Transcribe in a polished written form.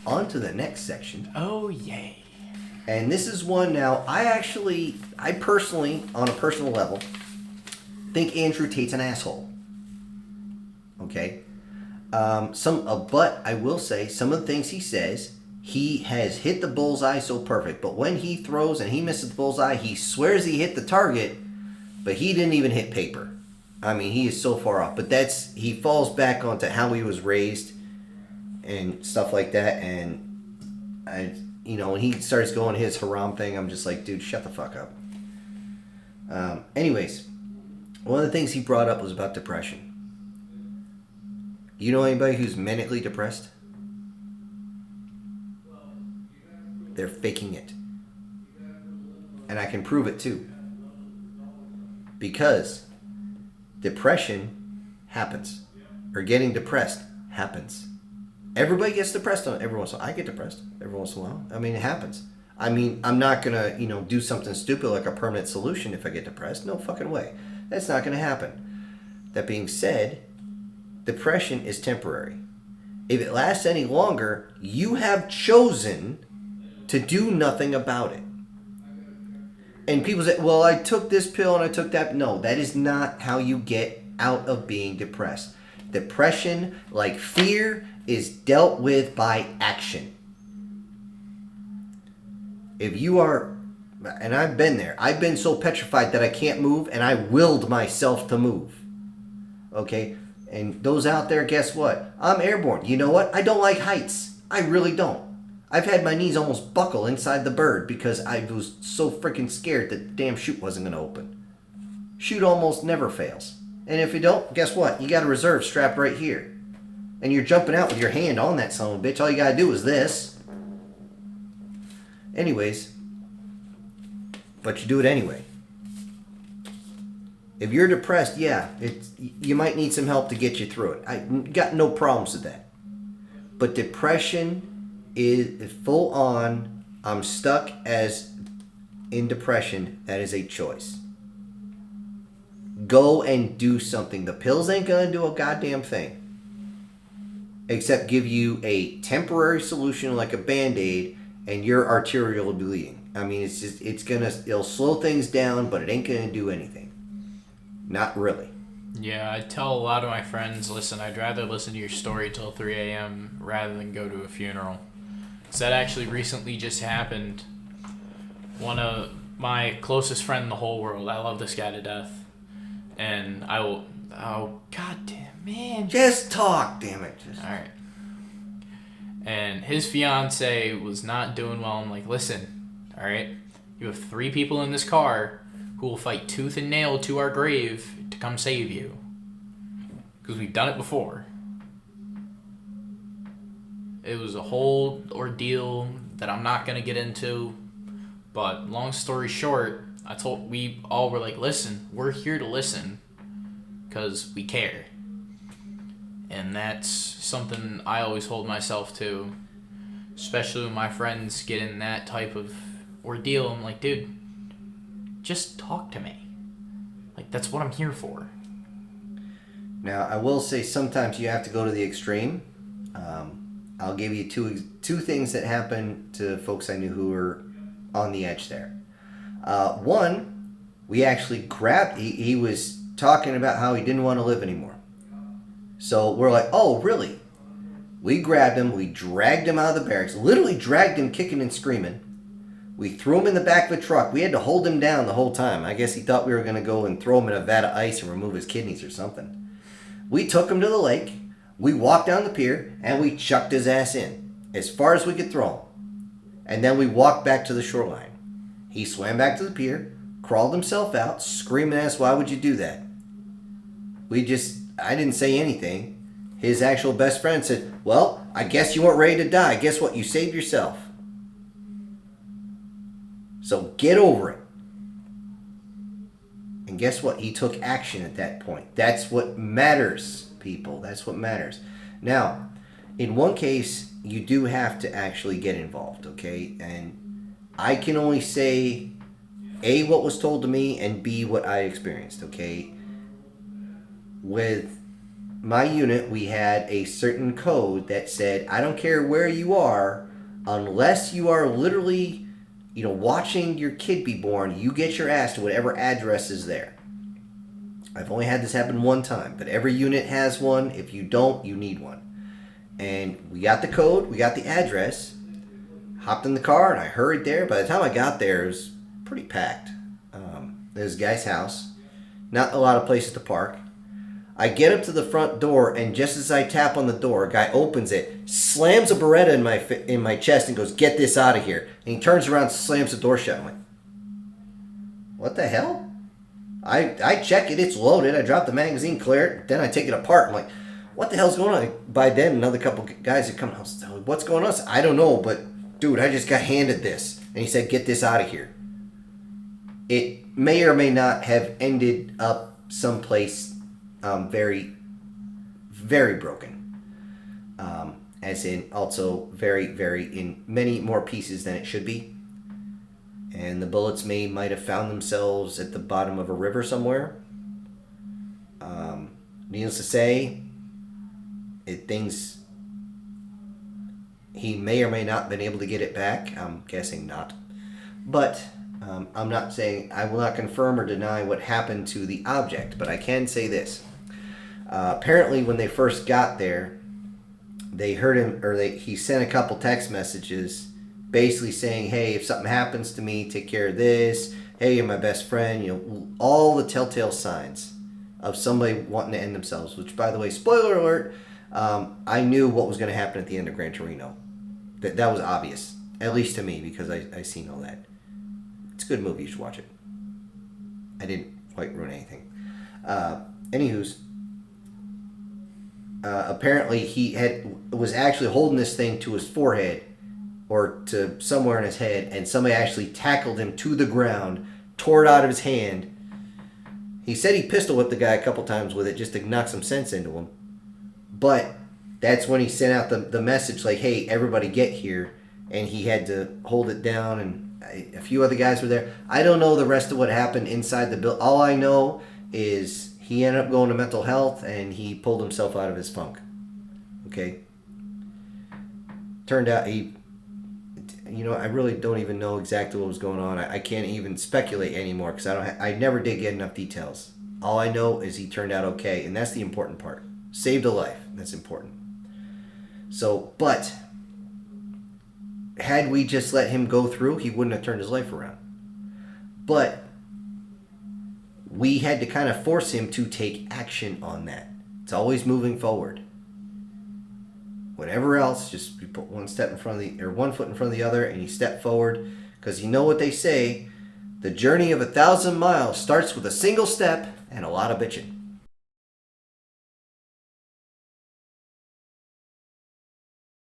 on to the next section. Oh, yay. And this is one now, I personally, on a personal level, think Andrew Tate's an asshole. Okay? But I will say, some of the things he says, he has hit the bullseye so perfect. But when he throws and he misses the bullseye, he swears he hit the target, but he didn't even hit paper. I mean, he is so far off. But he falls back onto how he was raised and stuff like that. And when he starts going his haram thing, I'm just like, dude, shut the fuck up. Anyways, one of the things he brought up was about depression. You know anybody who's manically depressed? They're faking it. And I can prove it too. Because depression happens. Or getting depressed happens. Everybody gets depressed every once in a while. I get depressed every once in a while. I mean, it happens. I mean, I'm not going to, do something stupid like a permanent solution if I get depressed. No fucking way. That's not going to happen. That being said, depression is temporary. If it lasts any longer, you have chosen to do nothing about it. And people say, well, I took this pill and I took that. No, that is not how you get out of being depressed. Depression, like fear, is dealt with by action. If you are, and I've been there, I've been so petrified that I can't move, and I willed myself to move. Okay? And those out there, guess what? I'm airborne. You know what? I don't like heights. I really don't. I've had my knees almost buckle inside the bird because I was so freaking scared that the damn chute wasn't going to open. Chute almost never fails. And if you don't, guess what? You got a reserve strapped right here. And you're jumping out with your hand on that son of a bitch. All you got to do is this. Anyways. But you do it anyway. If you're depressed, yeah, you might need some help to get you through it. I got no problems with that. But depression is full on. I'm stuck as in depression. That is a choice. Go and do something. The pills ain't going to do a goddamn thing. Except give you a temporary solution like a Band-Aid and your arterial bleeding. I mean, it'll slow things down, but it ain't going to do anything. Not really. Yeah, I tell a lot of my friends, listen, I'd rather listen to your story till 3 a.m. rather than go to a funeral. So that actually recently just happened. One of my closest friend in the whole world, I love this guy to death. And oh, god damn, man. Just talk, damn it. Alright. And his fiance was not doing well. I'm like, listen, alright, you have 3 people in this car who will fight tooth and nail to our grave to come save you. Because we've done it before. It was a whole ordeal that I'm not going to get into. But long story short, we all were like, listen, we're here to listen. Because we care. And that's something I always hold myself to. Especially when my friends get in that type of ordeal. I'm like, dude, just talk to me. Like, that's what I'm here for. Now, I will say sometimes you have to go to the extreme. I'll give you two things that happened to folks I knew who were on the edge there. One, we actually grabbed, he was talking about how he didn't want to live anymore. So we're like, oh, really? We grabbed him, we dragged him out of the barracks, literally dragged him kicking and screaming. We threw him in the back of a truck. We had to hold him down the whole time. I guess he thought we were going to go and throw him in a vat of ice and remove his kidneys or something. We took him to the lake. We walked down the pier, and we chucked his ass in as far as we could throw him. And then we walked back to the shoreline. He swam back to the pier, crawled himself out, screaming at us, why would you do that? I didn't say anything. His actual best friend said, well, I guess you weren't ready to die. Guess what? You saved yourself. So get over it. And guess what? He took action at that point. That's what matters, people. That's what matters. Now, in one case, you do have to actually get involved, okay? And I can only say, A, what was told to me, and B, what I experienced, okay? With my unit, we had a certain code that said, I don't care where you are, unless you are literally, watching your kid be born, you get your ass to whatever address is there. I've only had this happen one time, but every unit has one. If you don't, you need one. And we got the code, we got the address, hopped in the car, and I hurried there. By the time I got there, it was pretty packed. There's a guy's house, not a lot of places to park. I get up to the front door, and just as I tap on the door, a guy opens it, slams a Beretta in my chest, and goes, "Get this out of here." And he turns around, slams the door shut. I'm like, what the hell? I check it, it's loaded. I drop the magazine, clear it, then I take it apart. I'm like, what the hell's going on? By then, another couple guys had come out. What's going on? I said, I don't know, but dude, I just got handed this. And he said, "Get this out of here." It may or may not have ended up someplace very, very broken. As in also very, very in many more pieces than it should be. And the bullets might have found themselves at the bottom of a river somewhere. Needless to say, he may or may not have been able to get it back. I'm guessing not. But I'm not saying, I will not confirm or deny what happened to the object, but I can say this. Apparently when they first got there, they heard him, or he sent a couple text messages basically saying, hey, if something happens to me, take care of this. Hey, you're my best friend. All the telltale signs of somebody wanting to end themselves, which, by the way, spoiler alert, I knew what was going to happen at the end of Gran Torino. That was obvious, at least to me, because I seen all that. It's a good movie. You should watch it. I didn't quite ruin anything. Anywho's, apparently he was actually holding this thing to his forehead or to somewhere in his head, and somebody actually tackled him to the ground, tore it out of his hand. He said he pistol whipped the guy a couple times with it just to knock some sense into him. But that's when he sent out the message like, hey, everybody get here. And he had to hold it down, and a few other guys were there. I don't know the rest of what happened inside the building. All I know is he ended up going to mental health, and he pulled himself out of his funk. Okay? Turned out I really don't even know exactly what was going on. I can't even speculate anymore because I never did get enough details. All I know is he turned out okay, and that's the important part. Saved a life. That's important. So, but had we just let him go through, he wouldn't have turned his life around. But we had to kind of force him to take action on that. It's always moving forward. Whatever else, just you put one foot in front of the other, and you step forward. Because you know what they say, the journey of 1,000 miles starts with a single step and a lot of bitching.